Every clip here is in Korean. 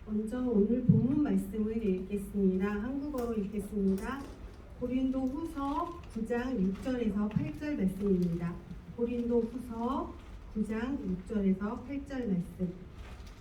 먼저 오늘 본문 말씀을 읽겠습니다. 한국어로 읽겠습니다. 고린도후서 9장 6절에서 8절 말씀입니다. 고린도후서 9장 6절에서 8절 말씀.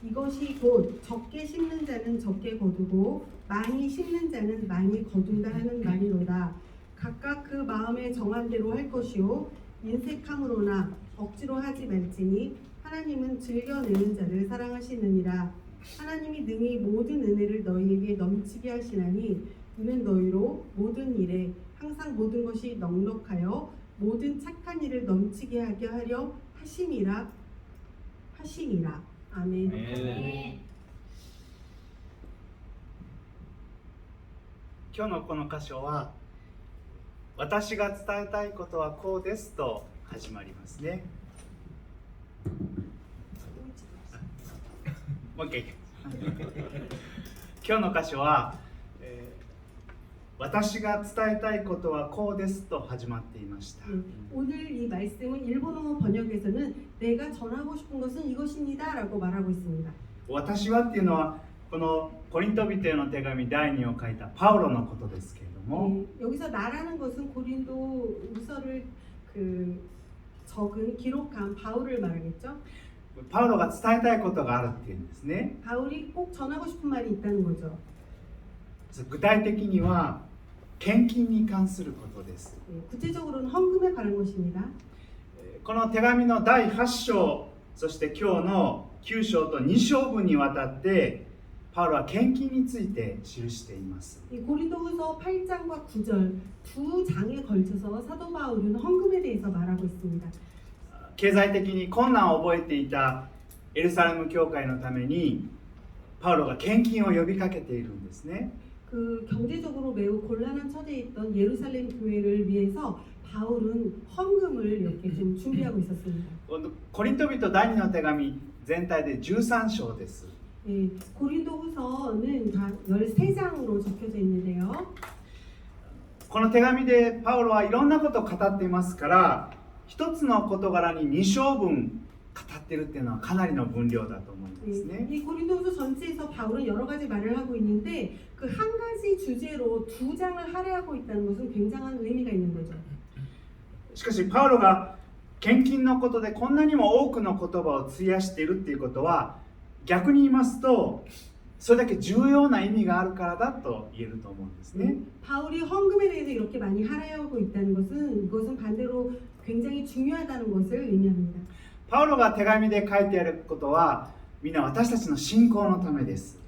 이것이 곧 적게 심는 자는 적게 거두고 많이 심는 자는 많이 거둔다 하는 말이로다. 각각 그 마음에 정한 대로 할 것이요 인색함으로나 억지로 하지 말지니 하나님은 즐겨내는 자를 사랑하시느니라. 하나님이 능히 모든 은혜를 너희에게 넘치게 하시나니 이는 너희로 모든 일에 항상 모든 것이 넉넉하여 모든 착한 일을 넘치게 하게 하려 하심이라. 아멘. 네. 今日のこの箇所は私が伝えたいことはこうですと始まりますね。もう一回今日の箇所は、私が伝えたいことはこうですと始まっていました。 오늘 이 말씀은 일본어 번역에서는 내가 전하고 싶은 것은 이것입니다 라고 말하고 있습니다. 私はっていうのはこのコリント人への手紙第2を書いたパウロのことですけれども、 여기서 나라는 것은 고린도 우서를 적은 기록한 바울을 말하겠죠. パウロが伝えたいことがあるっていうんですね。 바울이 꼭 전하고 싶은 말이 있다는 거죠. 具体的には献金に関することです。 구체적으로는 헌금에 관한 것입니다. この手紙の第8章、そして今日の9章と2章分にわたってパウロは献金について記しています。 고린도후서 8장과 9절 두 장에 걸쳐서 사도 바울은 헌금에 대해서 말하고 있습니다. 経済的に困難を覚えていたエルサレム教会のためにパウロが献金を呼びかけているんですね。 경제적으로 매우 곤란한 처지에 있던 예루살렘 교회를 위해서 바울은 헌금을 이렇게 좀 준비하고 있었습니다. コリント人第2の手紙全体で13章です。 고린도후서는 다 13장으로 적혀져 있는데요. この手紙でパウロはいろんなことを語っていますから一つの事柄に2章分語っているっていうのはかなりの分量だと思うんですね。 이 고린도후서 전체에서 바울은 여러 가지 말을 하고 있는데 그 한 가지 주제로 두 장을 할애하고 있다는 것은 굉장한 의미가 있는 거죠. しかしパウロが献金のことでこんなにも多くの言葉を費やしているっていうことは逆に言いますとそれだけ重要な意味があるからだと言えると思うんですね。 바울이 헌금에 대해서 이렇게 많이 할애하고 있다는 것은 이것은 반대로 굉장히 중요하다는 것을 의미합니다. パウロが手紙で書いてあることはみんな私たちの信仰のためです。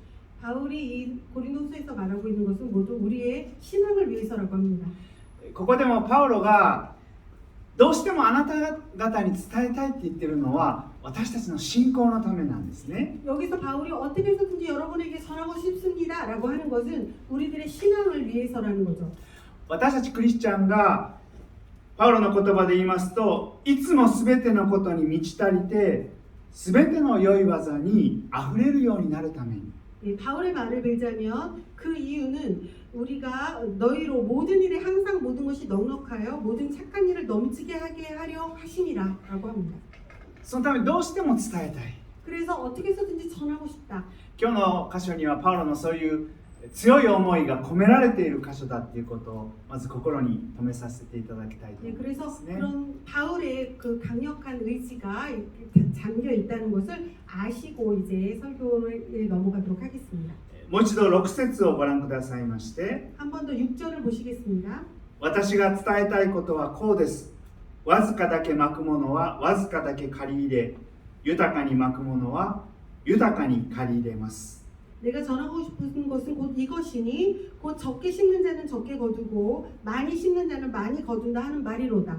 바울이 이 고린도후서에서 말하고 있는 것은 모두 우리의 신앙을 위해서라고 합니다. ここでもパウロがどうしてもあなた方に伝えたいって言ってるのは私たちの信仰のためなんですね。 여기서 바울이 어떻게 해서든지 여러분에게 전하고 싶습니다 라고 하는 것은 우리들의 신앙을 위해서라는 거죠. 私たちクリスチャンがパウロの言葉で言いますといつも全てのことに満ち足りて全ての良い技にあふれるようになるために 바울의 말을 빌자면 그 이유는 우리가 너희로 모든 일에 항상 모든 것이 넉넉하여 모든 착한 일을 넘치게 하게 하려 하심이라 라고 합니다. そのためにどうしても伝えたい。 그래서 어떻게 해서든지 전하고 싶다. 今日の箇所にはパウロのそういう強い思いが込められている箇所だっていうことをまず心に留めさせていただきたいと思い 그래서 ますね。 그런 바울의 그 강력한 의지가 잠겨 있다는 것을 아시고 이제 설교에 넘어가도록 하겠습니다. もう一度6節をご覧くださいまして、 한 번 더 6절을 보시겠습니다. 私が伝えたいことはこうです。わずかだけまくものはわずかだけ借り入れ、豊かにまくものは豊かに借り入れます。 내가 전하고 싶은 것은 곧 이것이니 곧 적게 심는 자는 적게 거두고 많이 심는 자는 많이 거둔다 하는 말이로다.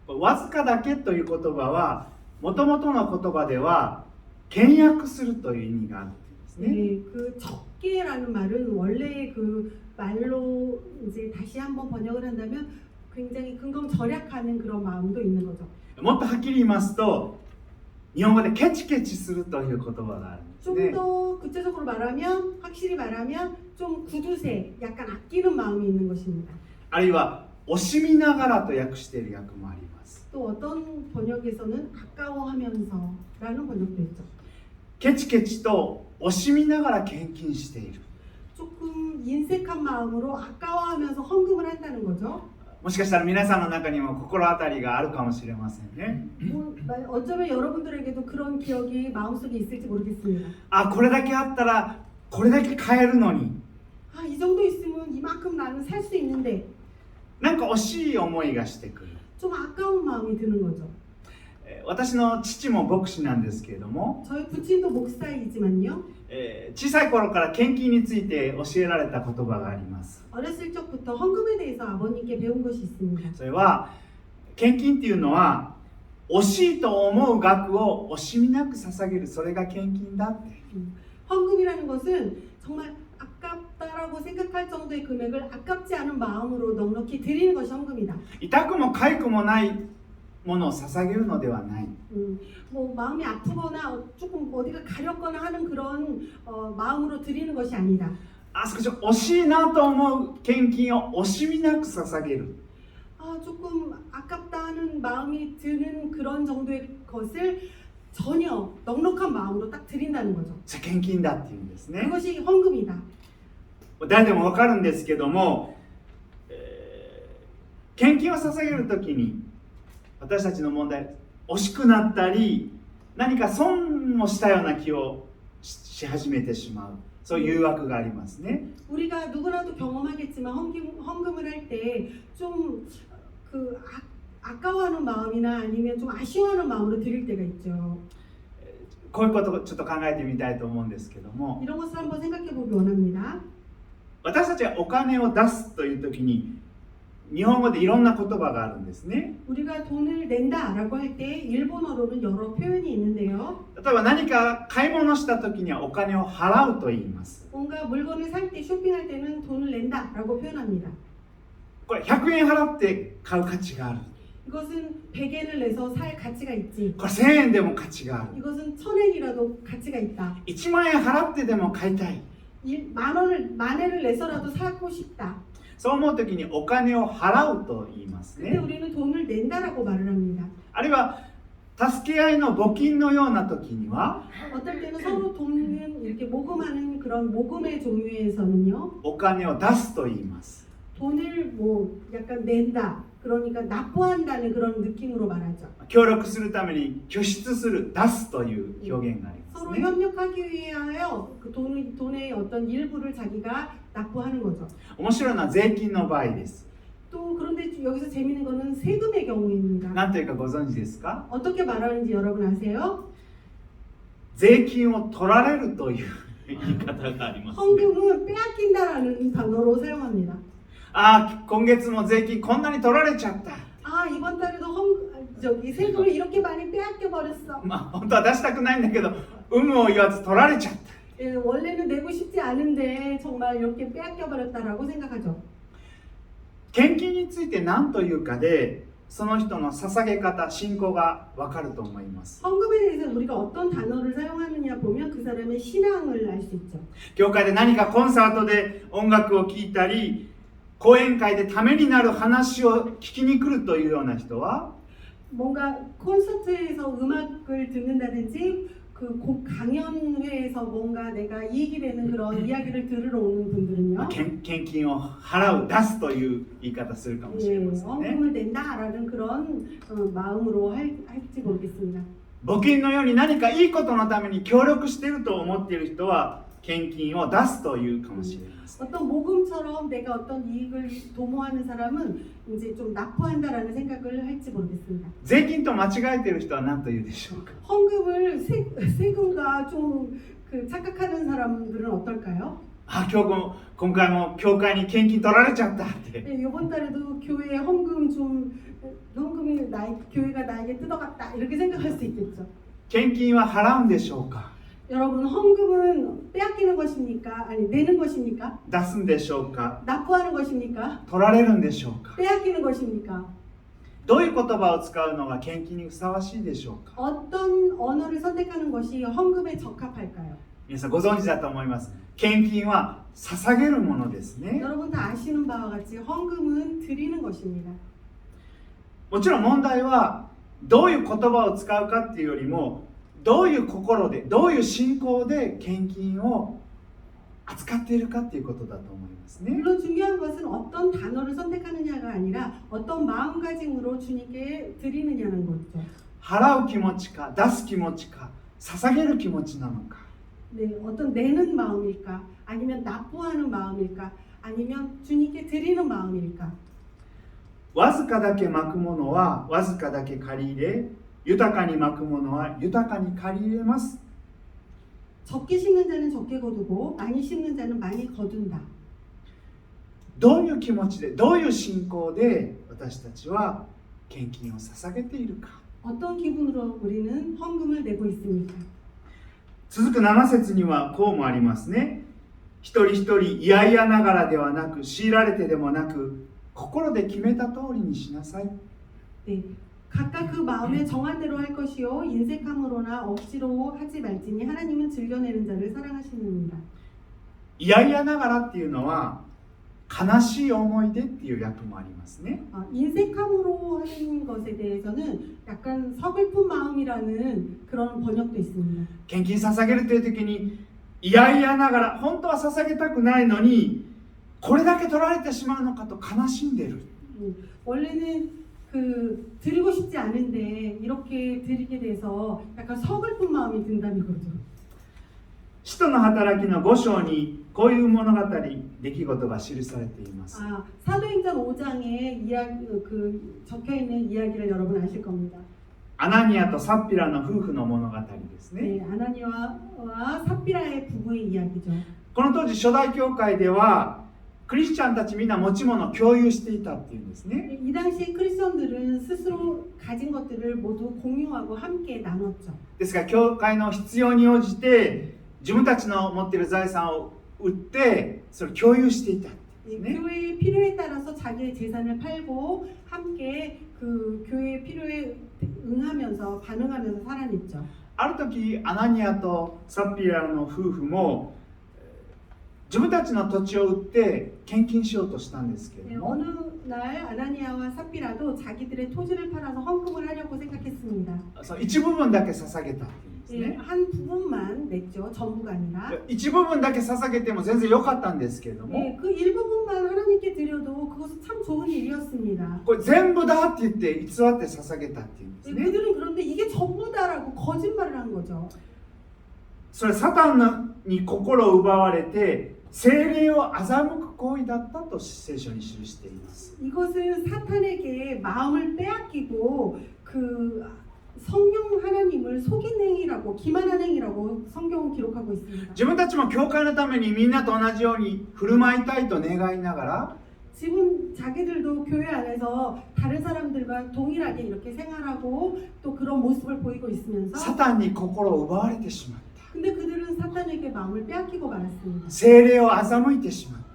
わずかだけという言葉はもともとの言葉では倹約するという意味があるんですね。 그 적게라는 말은 원래 그 말로 이제 다시 한번 번역을 한다면 굉장히 근검절약하는 그런 마음도 있는 거죠. もっとはっきり言いますと日本語でケチケチするという言葉があるんですね。 좀 더 구체적으로 말하면 확실히 말하면 좀 구두쇠 약간 아끼는 마음이 있는 것입니다. あるいは惜しみながらと訳している訳もあります。 또 어떤 번역에서는 아까워하면서라는 번역도 있죠. ケチケチと惜しみながら献金している。 조금 인색한 마음으로 아까워하면서 헌금을 한다는 거죠. もしかしたら皆さんの中にも心当たりがあるかもしれませんね。 어쩌면 여러분들에게도 그런 기억이 마음속에 있을지 모르겠습니다. あ、これだけあったらこれだけ買えるのに、 아, 이 정도 있으면 이만큼 나는 살 수 있는데 なんか惜しい思いがしてくる。 좀 아까운 마음이 드는 거죠. 私の父も牧師なんですけれども、 저희 부친도 목사이지만요. 小さい頃から献金について教えられた言葉があります。 어렸을 적부터 헌금에 대해서 아버님께 배운 것이 있습니다. それは献金っていうのは惜しいと思う額を惜しみなく捧げる、それが献金だって。 헌금이라는 것은 정말 아깝다라고 생각할 정도의 금액을 아깝지 않은 마음으로 넉넉히 드리는 것이 헌금이다. 痛くも痒くもないものを捧げるのではない。 뭐 마음이 아프거나 조금 어디가 가렵거나 하는 그런 마음으로 드리는 것이 아니다. あ、少し惜しいなと思う献金を惜しみなく捧げる。 아, 조금 아깝다 하는 마음이 드는 그런 정도의 것을 전혀 넉넉한 마음으로 딱 드린다는 거죠. それ献金だっていうんですね。 그것이 헌금이다. 誰でも分かるんですけども、献金を捧げるときに私たちの問題、惜しくなったり何か損をしたような気をし始めてしまう、そういう誘惑がありますね。 우리가 누구라도 경험하겠지만 헌금을 할 때 좀 그 아까워하는 마음이나 아니면 좀 아쉬워하는 마음으로 드릴 때가 있죠. こういうことをちょっと考えてみたいと思うんですけども、 이런 것을 한번 생각해 보기 원합니다. 私たちがお金を出すというときに日本語でいろんな言葉があるんですね。 우리가 돈을 낸다라고 할 때 일본어로는 여러 표현이 있는데요. 例えば何か買い物したときにはお金を払うと言います。 뭔가 물건을 살 때 쇼핑할 때는 돈을 낸다라고 표현합니다. これ100円払って買う価値がある。 이것은 100엔을 내서 살 가치가 있지. これ1000円でも価値がある。 이것은 1000엔이라도 가치가 있다. 1万円払ってでも買いたい。 만엔을 내서라도 사고 싶다. そう思うときにお金を払うと言います 근데 ね。 우리는 돈을 낸다라고 말을 합니다. あるいは助け合いの募金のようなときには 어떨 때는 서로 돕는 이렇게 모금하는 그런 모금의 종류에서는요. お金を出すと言います。 돈을 뭐 약간 낸다. 그러니까 납부한다는 그런 느낌으로 말하죠. 協力するために拠出する、出すという表現があります 서로 ね。 협력하기 위하여 그 돈의 어떤 일부를 자기가 납부하는 거죠. 面白いのは税金の場合です。 또 그런데 여기서 재미있는 거는 세금의 경우입니다. 何というかご存知ですか？ 어떻게 말하는지 여러분 아세요? 税金を取られるという言い方があります、ね。 헌금은 빼앗긴다라는 단어로 사용합니다. ああ、今月も税金こんなに取られちゃった。 아, 이번 달에도 세금을 이렇게 많이 빼앗겨 버렸어. まあ本当は出したくないんだけど、有無を言わず取られちゃった。 예, 원래는 내고 싶지 않은데 정말 이렇게 빼앗겨 버렸다라고 생각하죠. 献金について何というかで、その人の捧げ方、信仰がわかると思います。 헌금에 대해서 우리가 어떤 단어를 사용하느냐 보면 그 사람의 신앙을 알 수 있죠. 教会で何かコンサートで音楽を聴いたり、講演会でためになる話を聞きに来るというような人は、 뭔가 콘서트에서 음악을 듣는다든지 그 강연회에서 뭔가 내가 이익이 되는 그런 이야기를 들으러 오는 분들은요. 献金を払う、出すという言い方するかもしれ 예, ませんね。 헌금을 낸다라는 그런 마음으로 할지 모르겠습니다. 募金のように何かいいことのために協力していると思っている人は献金を出すというかもしれません。 어떤 모금처럼 내가 어떤 이익을 도모하는 사람은 이제 좀 납부한다라는 생각을 할지 모르겠습니다. 税金と間違えている人は何と言うでしょうか？ 헌금을 세금과 좀 그 착각하는 사람들은 어떨까요? あ、今回も教会に献金取られちゃったって。 네, 이번 달에도 교회에 헌금이 교회가 나에게 뜯어갔다 이렇게 생각할 수 있겠죠. 献金は払うんでしょうか？ 여러분 헌금은 빼앗기는 것입니까? 아니 내는 것입니까? 出すんでしょうか？ 납부하는 것입니까? 取られるんでしょうか？ 빼앗기는 것입니까? どういう言葉を使うのが献金にふさわしいでしょうか？ 어떤 언어를 선택하는 것이 헌금에 적합할까요? 皆さんご存知だと思います。献金は捧げるものですね。 여러분 다 아시는 바와 같이 헌금은 드리는 것입니다. もちろん問題はどういう言葉を使うかっていうよりもどういう心でどういう信仰で献金を扱っているかということだと思いますね。 물론 중요한 것은 어떤 단어를 선택하느냐가 아니라 어떤 마음가짐으로 주님께 드리느냐는 거죠. 払う気持ちか出す気持ちか捧げる気持ちなのか 네, 어떤 내는 마음일까? 아니면 납부하는 마음일까? 아니면 주님께 드리는 마음일까? わずかだけまくものはわずかだけ借り入れ、豊かにまくものは豊かに借り入れます。 적게 심는 자는 적게 거두고 많이 심는 자는 많이 거둔다. どういう気持ちでどういう信仰で私たちは献金を捧げているか。 어떤 기분으로 우리는 헌금을 내고 있습니까? 続く7節にはこうもありますね。一人一人いやいやながらではなく強いられてでもなく心で決めた通りにしなさい。 네, 각각 그 마음에 정한 대로 할 것이요 인색함으로나 억지로 하지 말지니 하나님은 즐겨내는 자를 사랑하시느니라. いやいやながらっていうのは悲しい思い出っていう訳もありますね。 인색함으로 하는 것에 대해서는 약간 서글픈 마음이라는 그런 번역도 있습니다. 献金捧げるという時にいやいやながら本当は捧げたくないのにこれだけ取られてしまうのかと悲しんでいる。 원래는 드리고 싶지 않은데 이렇게 드리게 돼서 약간 서글픈 마음이 든다는 거죠. 使徒の働きの5章にこういう物語出来事が記されています。 사도행전 5장에 적혀 있는 이야기를 여러분 아실 겁니다. アナニアとサッピラの夫婦の物語ですね。 네, 아나니아와 삽비라의 부부의 이야기죠. この当時初代教会ではクリスチャンたちみんな持ち物を共有していたっていうんですね。 이 당시 크리스천들은 스스로 가진 것들을 모두 공유하고 함께 나눴죠. ですから教会の必要に応じて自分たちの持っている財産を売ってそれを共有していたっていうんですね。 교회의 필요에 따라서 자기의 재산을 팔고 함께 그 교회의 필요에 응하면서 반응하면서 살아냈죠. ある時アナニアとサッピラの夫婦も自分たちの土地を売って献金しようとしたんですけれども、 어느 날 아나니아와 삽비라도 자기들의 토지를 팔아서 헌금을 하려고 생각했습니다. その一部分だけ捧げたっていうんです 예, ね。 한 부분만 냈죠. 전부가 아니라. 一部分だけ捧げても全然良かったんですけれども、 예, 그 일부분만 하나님께 드려도 그것은 참 좋은 일이었습니다. これ全部だって言って偽って捧げたっていうんです 예, ね。 그들은 그런데 이게 전부다라고 거짓말을 한 거죠. それサタンに心を奪われて聖霊を欺く行為だったと聖書に記しています。 이것은 사탄에게 마음을 빼앗기고 그 성령 하나님을 속인 행위라고 기만한 행위라고 성경은 기록하고 있습니다. 自分たちも教会のためにみんなと同じように振る舞いたいと願いながら 지금 자기들도 교회 안에서 다른 사람들과 동일하게 이렇게 생활하고 또 그런 모습을 보이고 있으면서 サタンに心を奪われてしまった。 근데 그들은 사탄에게 마음을 빼앗기고 말았습니다. 聖霊を欺いてしまった。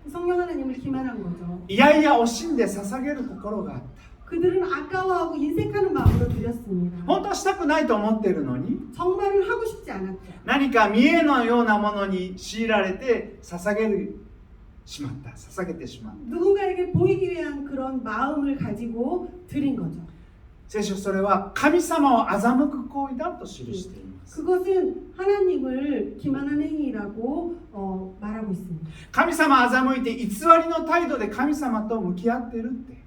성령 하나님을 기만한 거죠. いやいや惜しんで捧げる心があった。 그들은 아까워하고 인색하는 마음으로 드렸습니다. 本当はしたくないと思っているのに 정말은 하고 싶지 않았죠. 何か見栄のようなものに強いられて捧げてしまった。 누군가에게 보이기 위한 그런 마음을 가지고 드린 거죠. 聖書それは神様を欺く行為だと記しています。 그것은 하나님을 기만한 행위라고 말하고 있습니다. 神様を欺いて偽りの態度で神様と向き合ってるって。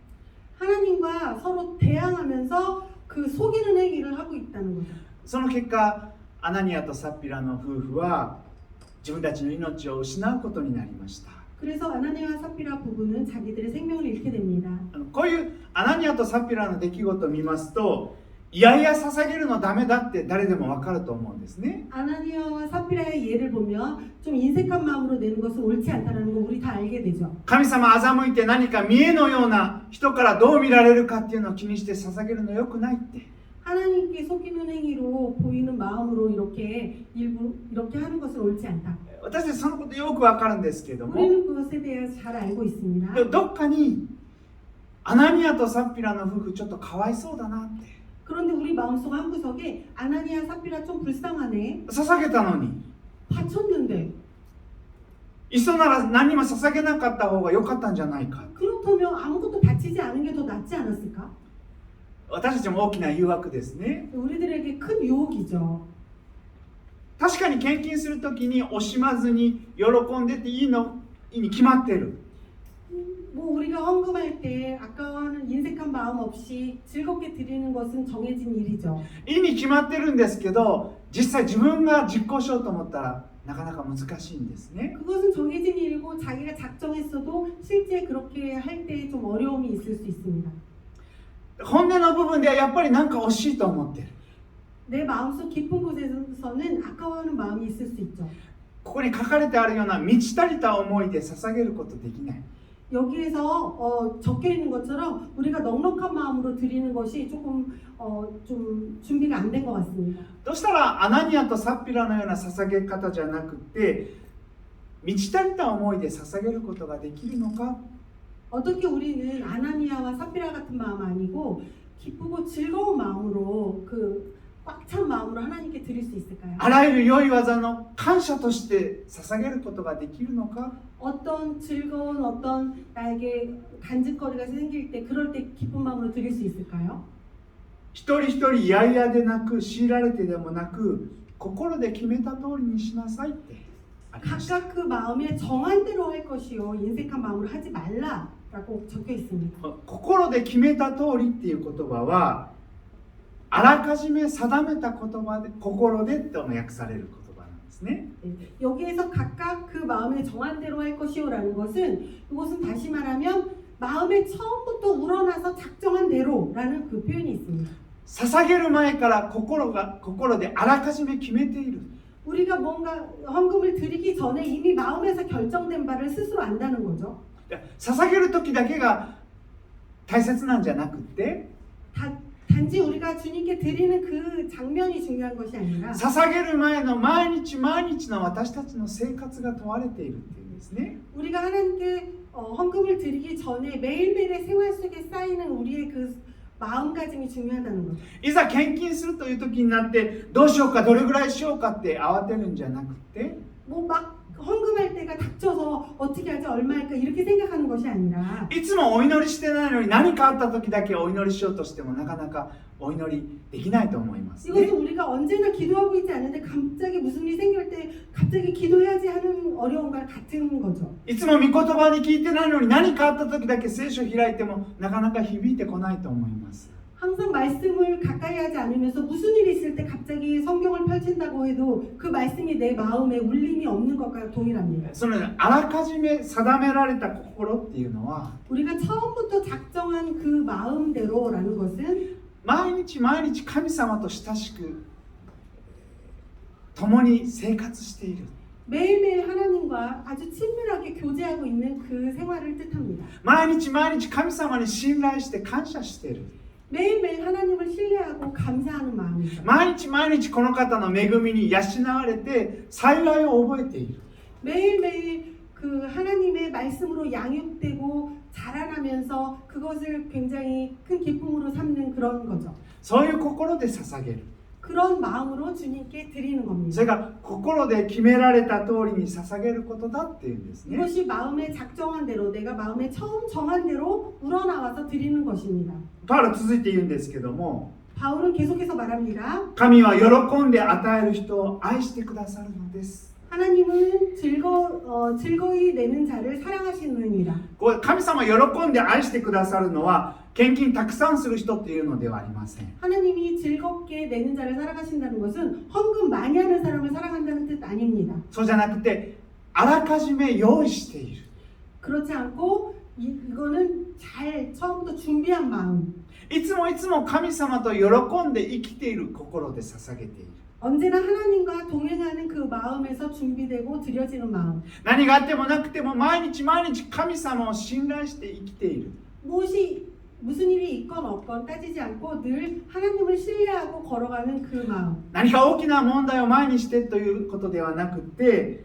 하나님과 서로 대항하면서 그 속이는 행위를 하고 있다는 거죠. その結果アナニアとサッピラの夫婦は自分たちの命を失うことになりました。 그래서 아나니아와 삽비라 부부는 자기들의 생명을 잃게 됩니다. こういうアナニアとサッピラの出来事を見ますといやいや捧げるのダメだって誰でも分かると思うんですね。 아나니아와 삽비라의 예를 보면 좀 인색한 마음으로 내는 것은 옳지 않다는 거 우리 다 알게 되죠. 神様欺いて何か見栄のような人からどう見られるかっていうのを気にして捧げるのよくないって。 하나님께 속이는 행위로 보이는 마음으로 이렇게 하는 것은 옳지 않다. 私たちそのことよく分かるんですけれども 우리는 그것에 대해서 잘 알고 있습니다. どっかにアナニアとサッピラの夫婦ちょっとかわいそうだなって 그런데 우리 마음속 한구석에 아나니아 삽비라 좀 불쌍하네. 捧げたのに 바쳤는데 いっそなら何も捧げなかった方が良かったんじゃないか。 그렇다면 아무것도 바치지 않은 게 더 낫지 않았을까? 私たちも大きな誘惑ですね。 우리들에게 큰 유혹이죠. 確かに献金するときに惜しまずに喜んでっていいに決まってる。 뭐 우리가 헌금할 때 아까워하는 인색한 마음 없이 즐겁게 드리는 것은 정해진 일이죠. いいに決まってるんですけど、実際自分が実行しようと思ったらなかなか難しいんですね。 그것은 정해진 일이고 자기가 작정했어도 실제 그렇게 할 때 좀 어려움이 있을 수 있습니다. 本音の部分ではやっぱりなんか惜しいと思ってる。 내 마음속 깊은 곳에서는 아까워하는 마음이 있을 수 있죠. ここに書かれてあるような満ち足りた思いで捧げることできない。 여기에서 적혀 있는 것처럼 우리가 넉넉한 마음으로 드리는 것이 조금 좀 준비가 안 된 것 같습니다. どうしたらアナニアとサッピラのような捧げ方じゃなくて満ち足りた思いで捧げることができるのか。 어떻게 우리는 아나니아와 삽비라 같은 마음 아니고 기쁘고 즐거운 마음으로 그 꽉 찬 마음으로 하나님께 드릴 수 있을까요? あらゆる良い技の感謝として捧げることができるのか。 어떤 즐거운 어떤 나에게 간직거리가 생길 때 그럴 때 기쁜 마음으로 드릴 수 있을까요? 一人一人嫌々でなく強いられてでもなく心で決めた通りにしなさいってありました。 각각 그 마음에 정한 대로 할 것이요 인색한 마음으로 하지 말라라고 적혀 있습니다. 心で決めた通りっていう言葉はあらかじめ定めた言葉で心でと訳される言葉なんですね。 여기에서 각각 그 마음에 정한 대로 할 것이요라는 것은 이것은 다시 말하면 마음에 처음부터 우러나서 작정한 대로라는 그 표현이 있습니다. 捧げる前から心であらかじめ決めている。 우리가 뭔가 헌금을 드리기 전에 이미 마음에서 결정된 바를 스스로 안다는 거죠. 捧げる時だけが大切なんじゃなくて 단지 우리가 주님께 드리는 그 장면이 중요한 것이 아니라 捧げる前の毎日毎日の私たちの生活が問われているっていうんですね。 우리가 하나님께 헌금을 드리기 전에 매일매일의 생활 속에 쌓이는 우리의 그 마음가짐이 중요하다는 거죠. いざ献金するという時になってどうしようかどれぐらいしようかって慌てるんじゃなくて 뭐 막 헌금할 때가 닥쳐서 어떻게 하지 얼마일까 이렇게 생각하는 것이 아니라 いつもお祈りしてないのに何かあった時だけお祈りしようとしてもなかなかお祈りできないと思いますね。 이것은 우리가 언제나 기도하고 있지 않은데 갑자기 무슨 일이 생길 때 갑자기 기도해야지 하는 어려움과 같은 거죠. いつも御言葉に聞いてないのに何かあった時だけ聖書を開いてもなかなか響いてこないと思います。 항상 말씀을 가까이 하지 않으면서 무슨 일이 있을 때 갑자기 성경을 펼친다고 해도 그 말씀이 내 마음에 울림이 없는 것과 동일합니다. そのあらかじめ定められた心っていうのは 우리가 처음부터 작정한 그 마음대로라는 것은 毎日毎日神様と親しく共に生活している。 매일매일 하나님과 아주 친밀하게 교제하고 있는 그 생활을 뜻합니다. 毎日毎日神様に信頼して感謝している。 매일매일 하나님을 신뢰하고 감사하는 마음이죠. 毎日毎日この方の恵みに養われて幸いを覚えている。 매일매일 그 하나님의 말씀으로 양육되고 자라나면서 그것을 굉장히 큰 기쁨으로 삼는 그런 거죠. そういう心で捧げる。 그런 마음으로 주님께 드리는 そ 겁니다. れが心で決められた通りに捧げることだっていうんですね。 이것이 마음에 작정한 대로 내가 마음에 처음 정한 대로 우러나와서 드리는 것입니다. パウロ続いて言うんですけども、 바울은 계속해서 말합니다. 神は喜んで与える人を愛してくださるのです。 하나님은 즐거이 내는 자를 사랑하시느니라. こう神様喜んで愛してくださるのは献金たくさんする人っていうのではありません。 하나님이 즐겁게 내는 자를 사랑하신다는 것은 헌금 많이 하는 사람을 사랑한다는 뜻 아닙니다. そうじゃなくてあらかじめ用意している。 그렇지 않고 이거는 잘 처음부터 준비한 마음. いつもいつも神様と喜んで生きている心で捧げている。 언제나 하나님과 동행하는 그 마음에서 준비되고 드려지는 마음. 何があってもなくても毎日毎日神様を信頼して生きている。 무슨 일이 있건 없건 따지지 않고 늘 하나님을 신뢰하고 걸어가는 그 마음. 何か大きな問題を前にしてということではなくて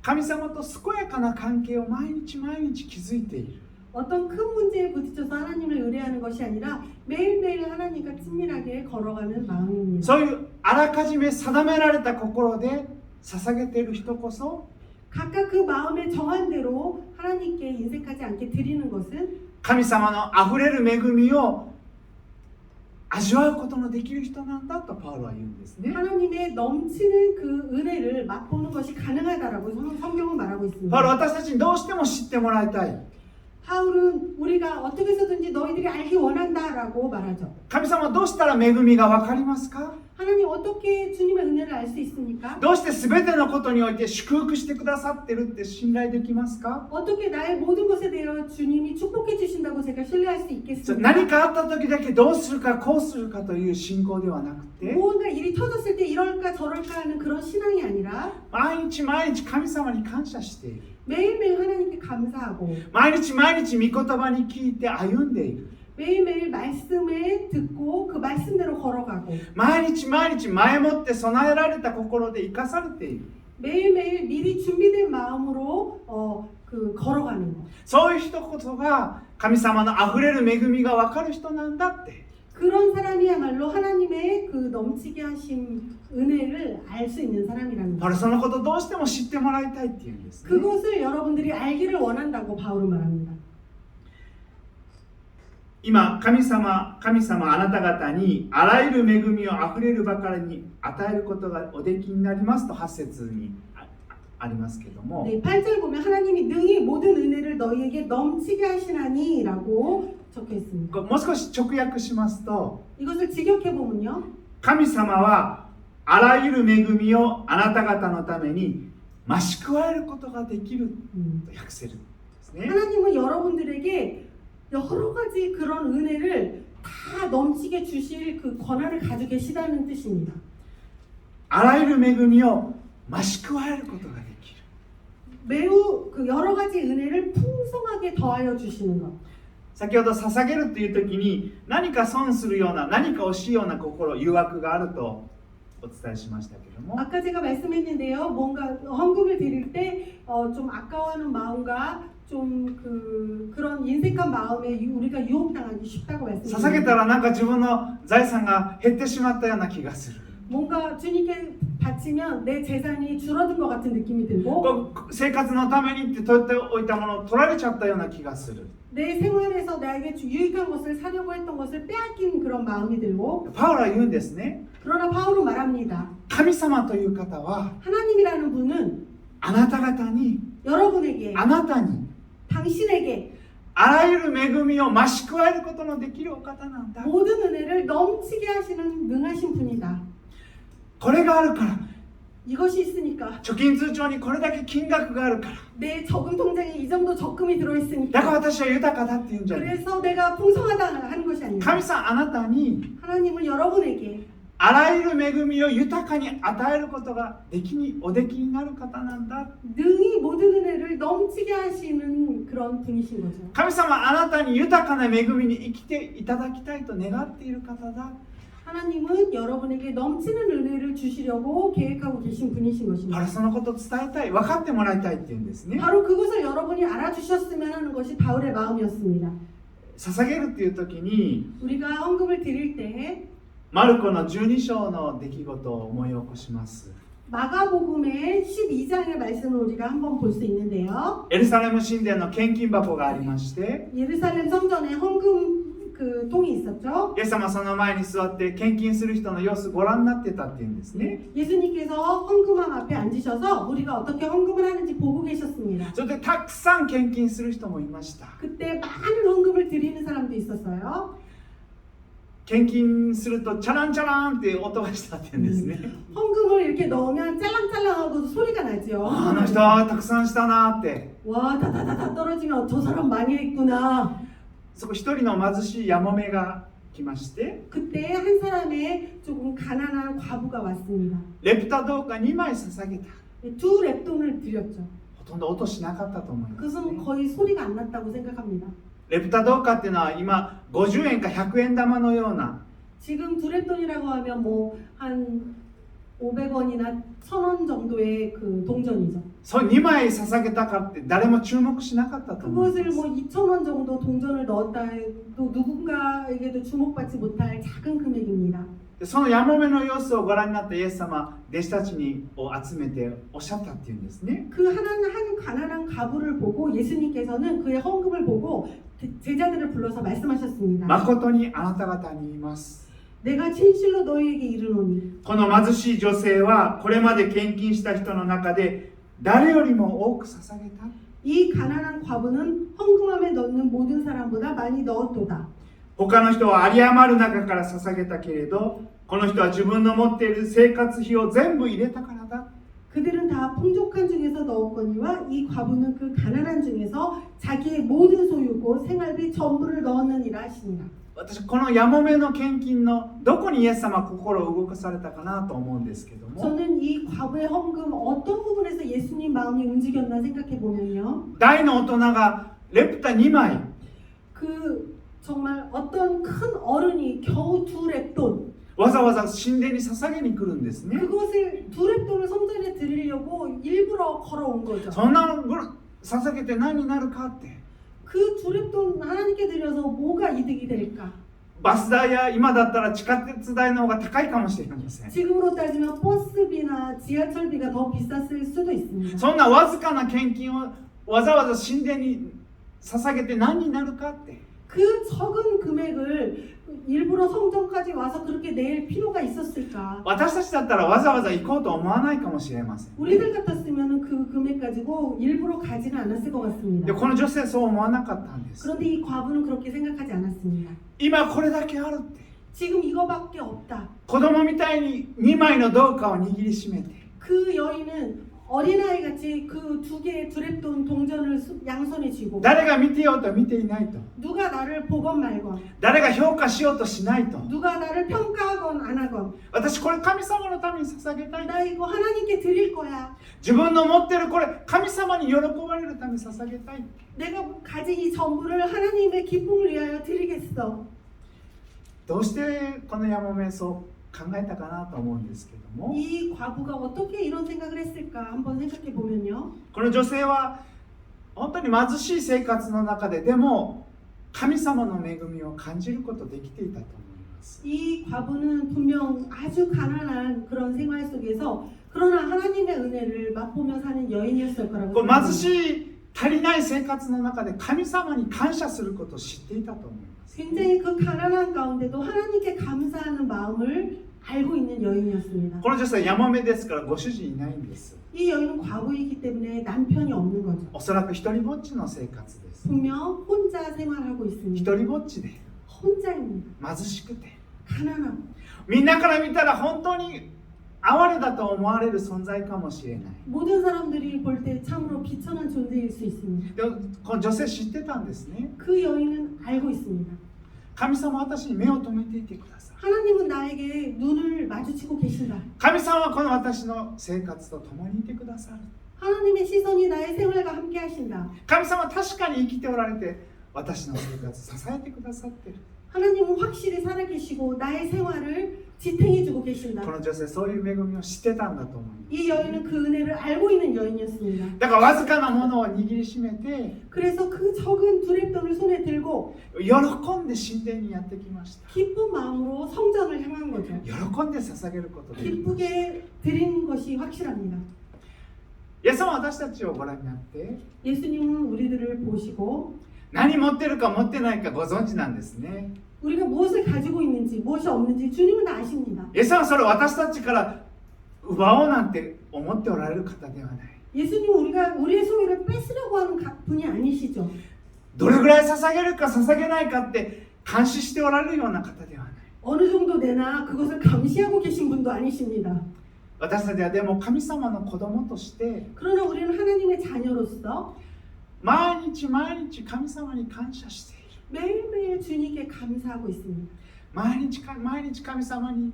神様と健やかな関係を毎日毎日築いている。 어떤 큰 문제에 부딪혀서 하나님을 의뢰하는 것이 아니라 매일매일 하나님과 친밀하게 걸어가는 마음입니다. そういうあらかじめ定められた心で捧げている人こそ 각각 그 마음에 정한 대로 하나님께 인색하지 않게 드리는 것은 神様のあふれる恵みを味わうことのできる人なんだとパウロは言うんですね。 하나님의 넘치는 그 은혜를 맛보는 것이 가능하다라고 성경은 말하고 パウロ 있습니다. 私たちにどうしても知ってもらいたい。 바울은 우리가 어떻게 해서든지 너희들이 알기 원한다라고 말하죠. 神様どうしたら恵みが分かりますか？ 하나님 어떻게 주님의 은혜를 알 수 있습니까? どうして全てのことにおいて祝福してくださってるって信頼できますか？ 어떻게 나의 모든 것에 대하여 주님이 축복해 주신다고 제가 신뢰할 수 있겠습니까? 何かあった時だけどうするかこうするかという信仰ではなくて、 무언가 일이 터졌을 때 이럴까 저럴까 하는 그런 신앙이 아니라 毎日毎日神様に感謝している。 매일매일 하나님께 감사하고 毎日毎日御言葉に聞いて歩んでいる。 매일매일 말씀을 듣고 그 말씀대로 걸어가고 毎日毎日前もって備えられた心で生かされている。 매일매일 미리 준비된 마음으로 걸어가는 것. そういう人こそが神様のあふれる恵みが分かる人なんだって。 그런 사람이야말로 하나님의 그 넘치게 하신 은혜를 알 수 있는 사람이라는 パウロ 거예요. そのことどうしても知ってもらいたいっていうんですね。 그것을 여러분들이 알기를 원한다고 바울은 말합니다. 今神様あなた方にあらゆる恵みをあふれるばかりに与えることがおできになりますと8節にありますけども、 네, 8절 보면 하나님이 능히 모든 은혜를 너희에게 넘치게 하시나니 라고 적혀 있습니다. もう少し直訳しますと、 이것을 직역해 보면요. 神様はあらゆる恵みをあなた方のために増し加えることができると訳せるんですね。 하나님은 여러분들에게 여러 가지 그런 은혜를 다 넘치게 주실 그 권한을 가지고 계시다는 뜻입니다. あらゆる恵みを増し加えることができる。 매우 그 여러 가지 은혜를 풍성하게 더하여 주시는 것. 先ほど捧げるという時に何か損するような何か惜しいような心誘惑があるとお伝えしましたけども、 아까 제가 말씀했는데요. 뭔가 헌금을 드릴 때 좀 아까워하는 마음과 좀 그런 인색한 마음에 우리가 유혹당하기 쉽다고 捧げ 말씀드렸습니다. たらなんか自分の財産が減ってしまったような気がする。 뭔가 주님께 바치면 내 재산이 줄어든 것 같은 느낌이 들고 こう生活のためにって取っておいたものを取られちゃったような気がする。 내 생활에서 나에게 유익한 것을 사려고 했던 것을 빼앗긴 그런 마음이 들고 パウロは言うんですね。 그러나 바울은 말합니다. 神様という方は 하나님이라는 분은 あなた方に 여러분에게 あなたに 당신에게 あらゆる恵みを増し加えることのできるお方なんだ。 모든 은혜를 넘치게 하시는 능하신 분이다. これがあるから、 이것이 있으니까 貯金通帳にこれだけ金額があるから、 내 저금 통장에 이 정도 적금이 だから 들어있으니까 私は豊かだっていうんじゃない。 그래서 내가 풍성하다 하는 것이 아니라 神様あなたに 하나님은 여러분에게 あらゆる恵みを豊かに与えることがおできになる方なんだ。 능히 모든 은혜를 넘치게 하시는 그런 분이신 거죠. 神様あなたに豊かな恵みに生きていただきたいと願っている方だ。 하나님은 여러분에게 넘치는 은혜를 주시려고 계획하고 계신 분이신 あ 것입니다. らそのことを伝えたい、分かってもらいたいっていうんですね。 바로 그것을 여러분이 알아주셨으면 하는 것이 바울의 마음이었습니다. 捧げるっていう時に 우리가 헌금을 드릴 때 マルコの12章の出来事を思い起こします。 마가복음의 12장의 말씀을 우리가 한번 볼 수 있는데요. エルサレム神殿の献金箱がありまして、 예루살렘 성전에 헌금 그 통이 있었죠. イエス様はその前に座って献金する人の様子をご覧になってたっていうんですね。 예수님께서 헌금함 앞에 앉으셔서 우리가 어떻게 헌금을 하는지 보고 계셨습니다. それでたくさん献金する人もいました。 그때 많은 헌금을 드리는 사람도 있었어요. 献金するとチャランチャランって音がしたっていうんですね。 헌금을 이렇게 넣으면 짤랑짤랑하고 소리가 나죠. あの人はたくさんしたなって。 와 다다다다 떨어지면 저 사람 많이 했구나. そこ一人の貧しいやもめが来まして、 그때 한 사람의 조금 가난한 과부가 왔습니다. レプタ銅貨2枚捧げた。 두 랩돈을 드렸죠. ほとんど音しなかったと思います、ね。 그것은 거의 소리가 안 났다고 생각합니다. レプタ銅貨っていうのは今50円か100円玉のような 지금 두 랩돈이라고 하면 뭐 한 500원이나 1000원 정도의 그 동전이죠. そう2枚捧げたかって誰も注目しなかったと思いま 그것을 す。 뭐 2,000원 정도 동전을 넣었다 해도 누군가에게도 주목받지 못할 작은 금액입니다. でそのやもめの様子をご覧になったイエス様、弟子たちを集めておっしゃったっていうんですね。 그 한 가난한 가부를 보고 예수님께서는 그의 헌금을 보고 제자들을 불러서 말씀하셨습니다. 誠にあなた方に言います。 내가 진실로 너희에게 이르노니 この貧しい女性はこれまで献金した人の中で誰よりも多く捧げた。 이 가난한 과부는 헌금함에 넣는 모든 사람보다 많이 넣었도다. 他の人は有り余る中から捧げたけれど、この人は自分の持っている生活費を全部入れたからだ。 그들은 다 풍족한 중에서 넣었거니와 이 과부는 그 가난한 중에서 자기의 모든 소유고 생활비 전부를 넣었느니라 하시니라. 私このやもめの献金のどこにイエス様は心を動かされたかなと思うんですけども、 저는 이 과부의 헌금 어떤 부분에서 예수님 마음이 움직였나 생각해 보면요. 大の大人がレプタ2枚 그 정말 어떤 큰 어른이 겨우 두 랩돈 わざわざ神殿に捧げに来るんですね。 그것을 두 랩돈을 성전에 드리려고 일부러 걸어온 거죠. そんなの捧げて何になるかって、 그 두 랩돈 하나님께 드려서 뭐가 이득이 될까? バス代や今だったら地下鉄代の方が高いかもしれません。 지금으로 따지면 버스비나 지하철비가 더 비쌌을 수도 있습니다. そんなわずかな献金をわざわざ神殿に捧げて何になるかって、 그 적은 금액을 일부러 성전까지 와서 그렇게 낼 필요가 있었을까? 私たちだったらわざわざ行こうと思わないかもしれません。 우리들 같았으면 그 금액 가지고 일부러 가지는 않았을 것 で 같습니다. この女性はそう思わなかったんです。 그런데 이 과부는 그렇게 생각하지 않았습니다. 今これだけあるって、 지금 이거밖에 없다. 子供みたいに2枚の銅貨を握りしめて、 그 여인은 어린아이 같이 그 두 개의 두랩돈 동전을 양손에 쥐고 誰が見てようと見ていないと、 누가 나를 보건 말건 誰が評価しようとしないと、 누가 나를 평가하건 안 하건 私これ神様のために捧げたい、 나 이거 하나님께 드릴 거야. 自分の持ってるこれ神様に喜ばれるために捧げたい。 내가 가진 이 전부를 하나님의 기쁨을 위하여 드리겠어. どうしてこのやもめそう考えたかなと思うんですけども、 이 과부가 어떻게 이런 생각을 했을까 한번 생각해 보면요. この女性は本当に貧しい生活の中ででも神様の恵みを感じることできていたと思います。 이 과부는 분명 아주 가난한 그런 생활 속에서 그러나 하나님의 은혜를 맛보며 사는 여인이었을 거라고 こう貧 생각합니다. しい足りない生活の中で神様に感謝することを知っていたと思います。 굉장히 그 가난한 가운데도 하나님께 감사하는 마음을 알고 있는 여인이었습니다. この女性はやもめですからご主人いないんです。 이 여인은 과부이기 때문에 남편이 없는 거죠. おそらく一人ぼっちの生活です。 분명 혼자 생활하고 一 있습니다. 人ぼっちで 혼자입니다. 貧しくて、 가난하고 みんなから見たら本当に哀れだと思われる存在かもしれない。 모든 사람들이 볼 때 참으로 비천한 존재일 수 있습니다. でもこの女性知ってたんですね。 그 여인은 알고 있습니다. 神様は私に目を留めていてください。 하나님은 나에게 눈을 마주치고 계신다. 神様はこの私の生活と共にいてくださる。 하나님의 시선이 나의 생활과 함께 하신다. 神様は確かに生きておられて私の生活支えてくださっている。 하나님은 확실히 살아계시고 나의 생활을 지탱해주고 계신다. この女性そういう恵みを知ってたんだと思います。 이 여인은 그 은혜를 알고 있는 여인이었습니다. だからわずかなものを握りしめて 그래서 그 적은 두랩돈을 손에 들고 喜んで神殿にやってきました。 기쁜 마음으로 성전을 향한 거죠. 喜んで捧げることで、 기쁘게 드린 것이 확실합니다. イエス様は私たちをご覧になって 예수님은 우리들을 보시고 何持ってるか持ってないかご存知なんですね。 우리가 무엇을 가지고 있는지 무엇이 없는지 주님은 다 아십니다. イエス様はそれを私たちから奪おうなんて思っておられる方ではない。 예수님은 우리의 소유를 뺏으려고 하는 분이 아니시죠. どれぐらい捧げるか捧げないかって監視しておられるような方ではない。 어느 정도 내나 그것을 감시하고 계신 분도 아니십니다. 私たちはでも神様の子供として 그러나 우리는 하나님의 자녀로서 毎日毎日神様に感謝している。 매일매일 주님께 감사하고 있습니다. 毎日毎日神様に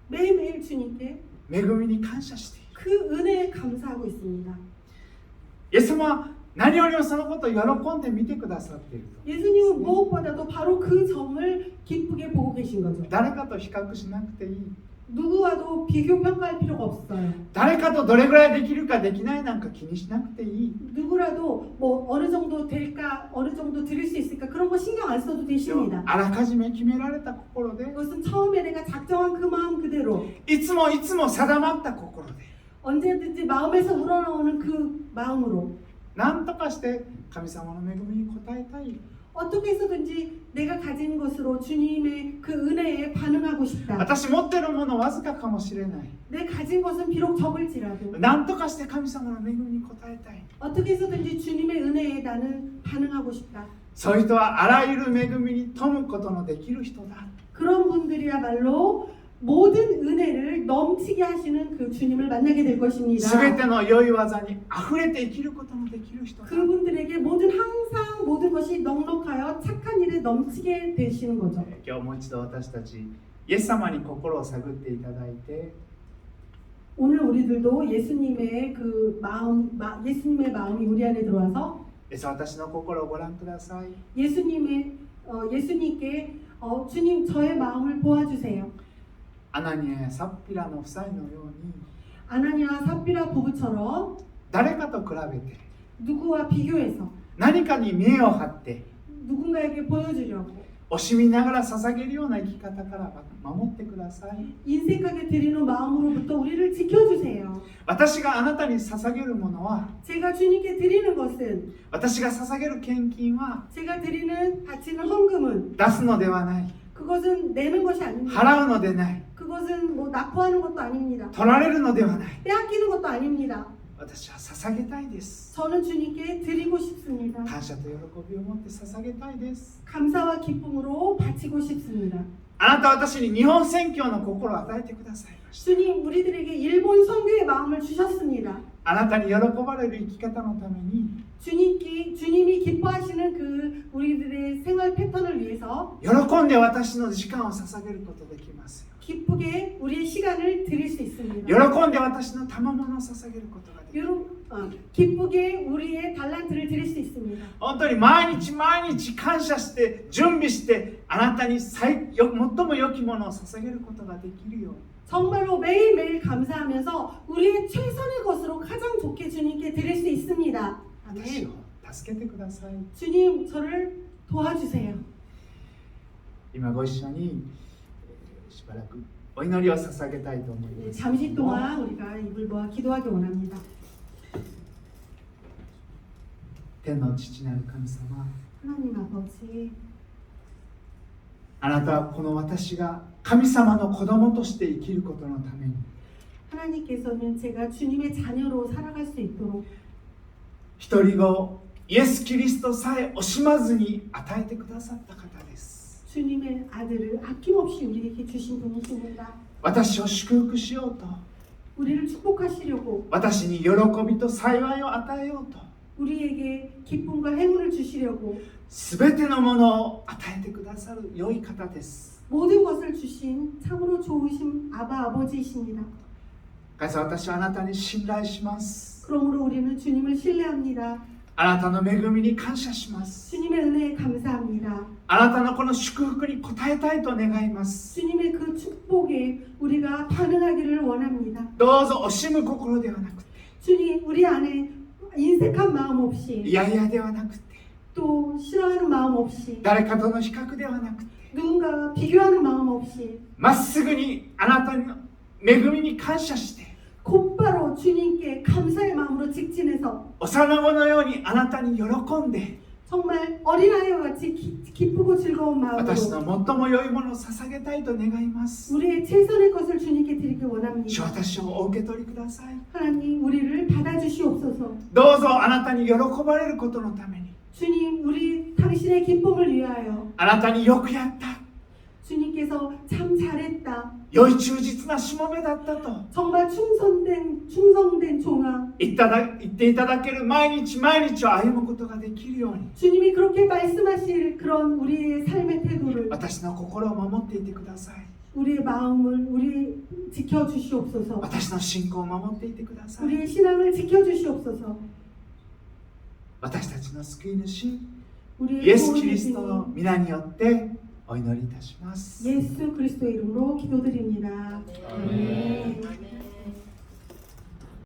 매일매일 주님께 恵みに感謝している。 그 은혜에 감사하고 있습니다. イエス様は何よりもそのことを喜んで見てくださっていると。 예수님은 무엇보다도 바로 그 점을 기쁘게 보고 계신 거죠. 誰かと比較しなくていい。 누구와도 비교 평가할 필요가 없어요. 誰かとどれぐらいできるかできないなんか気にしなくていい。 누구라도 뭐 어느 정도 될까, 어느 정도 드릴 수 있을까 그런 거 신경 안 써도 でも 되십니다. あらかじめ決められた心で、 그것은 처음에 내가 작정한 그 마음 그대로 いつもいつも定まった心で、 언제든지 마음에서 우러나오는 그 마음으로 何とかして神様の恵みに応えたい。 어떻게 해서든지 내가 가진 것으로 주님의 그 은혜에 반응하고 싶다. 私持ってるものわずかかもしれない。 내 가진 것은 비록 적을지라도 何とかして神様の恵みに応えたい。 어떻게 해서든지 주님의 은혜에 나는 반응하고 싶다. そういう人はあらゆる恵みに富むことのできる人だ。 그런 분들이야말로 모든 은혜를 넘치게 하시는 그 주님을 만나게 될 것입니다. すべての良い技に溢れて生きることのできる人だ。 그분들에게 항상 모든 것이 넉넉하여 착한 일에 넘치게 되시는 거죠. 今日もう一度私たちイエス様に心を探っていただいて 오늘 우리들도 예수님의 그 예수님의 마음이 우리 안에 들어와서 私の心をご覧ください。 예수님께 주님 저의 마음을 보아주세요. アナニアやサッピラの夫妻のように 아나니아 삽비라 부부처럼 誰かと比べて 누구와 비교해서 何かに見栄を張って 누군가에게 보여주려고 惜しみながら捧げるような生き方から守ってください。 인색하게 드리는 마음으로부터 우리를 지켜주세요. 私があなたに捧げるものは 제가 주님께 드리는 것은 私が捧げる献金は 제가 바치는 헌금은 出すのではない 그것은 내는 것이 아닙니다. 払うのでない 그것은 뭐 납부하는 것도 아닙니다. 取られるのではない 빼앗기는 것도 아닙니다. 私は捧げたいです。 저는 주님께 드리고 싶습니다. 感謝と喜びを持って捧げたいです。 감사와 기쁨으로 바치고 싶습니다. あなたは私に日本宣教の心を与えてくださいました。 주님 우리들에게 일본 선교의 마음을 주셨습니다. あなたに喜ばれる生き方のために 주님이 기뻐하시는 그 우리들의 생활 패턴을 위해서 喜んで私の時間を捧げることできますよ。 기쁘게 우리의 시간을 드릴 수 있습니다. 喜んで私の賜物を捧げることができる。 기쁘게 우리의 달란트를 드릴 수 있습니다. 本当に毎日毎日感謝して準備してあなたに最も良きものを捧げることができるように 정말로 매일매일 감사하면서 우리의 최선의 것으로 가장 좋게 주님께 드릴 수 있습니다. 私 아멘. を助けてください。 주님 저를 도와주세요. 今ご一緒にしばらくお祈りを捧げたいと思います。 잠시 동안 우리가 입을 모아 기도하기 원합니다. 天の父なる神様、 하나님 아버지, あなたはこの私が神様の子供として生きることのために 하나님께서는 제가 주님의 자녀로 살아갈 수 있도록 一人子イエス・キリストさえ惜しまずに与えてくださった方です。 주님의 아들을 아낌없이 우리에게 주신 분이십니다. 私を祝福しようと、 우리를 축복하시려고 私に喜びと幸いを与えようと、 우리에게 기쁨과 행운을 주시려고 すべてのものを与えてくださる良い方です。 모든 것을 주신 참으로 좋으신 아버지이십니다. 神様、私はあなたに信頼します。 그러므로 우리는 주님을 신뢰합니다. あなたの恵みに感謝します。 주님의 은혜에 감사합니다. あなたのこの祝福に応えたいと願います。 주님의 그 축복에 우리가 반응하기를 원합니다. どうぞ惜しむ心ではなくて、 주님 우리 안에 인색한 마음 없이 いやいやではなくて、 또 싫어하는 마음 없이 誰かとの比較ではなくて、 누군가와 비교하는 마음 없이 まっすぐにあなたの恵みに感謝して、 곧바로 주님께 감사의 마음으로 직진해서 幼子のようにあなたに喜んで、 정말 어린아이와 같이 기쁘고 즐거운 私の 마음으로 最も良いものを捧げたいと願います。 우리의 최선의 것을 주님께 드리길 主、 원합니다. 私をお受け取りください。 하나님 우리를 받아주시옵소서. どうぞあなたに喜ばれることのために、 주님 우리 당신의 기쁨을 위하여 あなたによくやった、 주님께서 참 잘했다. 良い忠実なしもべだったと 정말 충성된 종아. 言っていただける毎日毎日を歩むことができるように、 주님이 그렇게 말씀하실 그런 우리의 삶의 태도를 私の心を守っていてください。 우리의 마음을 우리 지켜주시옵소서. 私の信仰を守っていてください。 우리의 신앙을 지켜주시옵소서. 私たちの救い主イ 우리의 エス・キリスト 구원주신 の皆によってお祈りいたします。 예수 그리스도의 이름으로 기도드립니다. 아멘. 아멘.